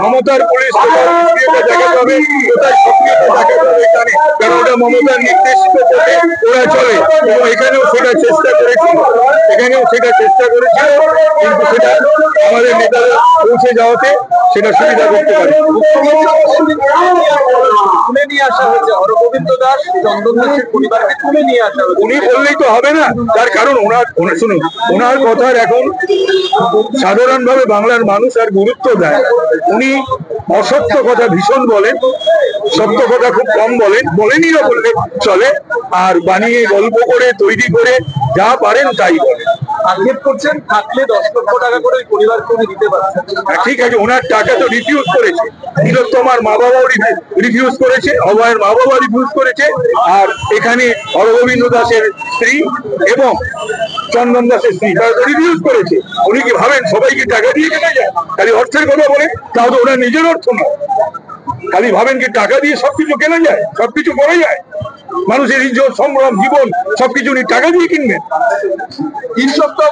মমতার পুলিশ কোথায় দেখাতে হবে, কোথায় সক্রিয়তা দেখাতে হবে এখানে, কারণ ওটা মমতার নির্দেশিত পথে ওরা চলে। এবং এখানেও সেটা চেষ্টা করেছিল, কিন্তু সেটা আমাদের নেতারা পৌঁছে যাওয়াতে সেটা সুবিধা করতে পারে। তুলে নিয়ে আসা হয়েছে হরগোবিন্দ দাস, চন্দন দাসের পরিবারকে তুলে নিয়ে আসা হয়েছে। উনি বললেই তো হবে না, তার কারণ শুনুন, ওনার কথার এখন সাধারণভাবে বাংলার মানুষ আর গুরুত্ব দেয়। উনি অসত্য কথা ভীষণ বলেন, সত্য কথা খুব কম বলেনই না বললে চলে, আর বানিয়ে গল্প করে তৈরি করে যা পারেন তাই বলেন। আক্ষেপ করছেন থাকলে 10 লক্ষ টাকা করে ওই পরিবারকে উনি দিতে পারছেন। ঠিক আছে, ওনার টাকা তো রিফিউজ করেছে, তিলোত্তমার মা বাবাও রিফিউজ করেছে, অভয়ের মা বাবা রিফিউজ করেছে, আর এখানে হরগোবিন্দ দাসের স্ত্রী এবং চন্দন দাসের স্ত্রী তারা তো রিফিউজ করেছে। উনি কি ভাবেন সবাইকে টাকা দিয়ে কেনা যায়? খালি অর্থের কথা বলে, তাও তো ওনার নিজের অর্থ না। খালি ভাবেন কি টাকা দিয়ে সবকিছু কেনা যায়, সবকিছু করা যায়? মানুষের ইজ্জত, সম্ভ্রম, জীবন সবকিছু উনি টাকা দিয়ে কিনবেন? 3 সপ্তাহ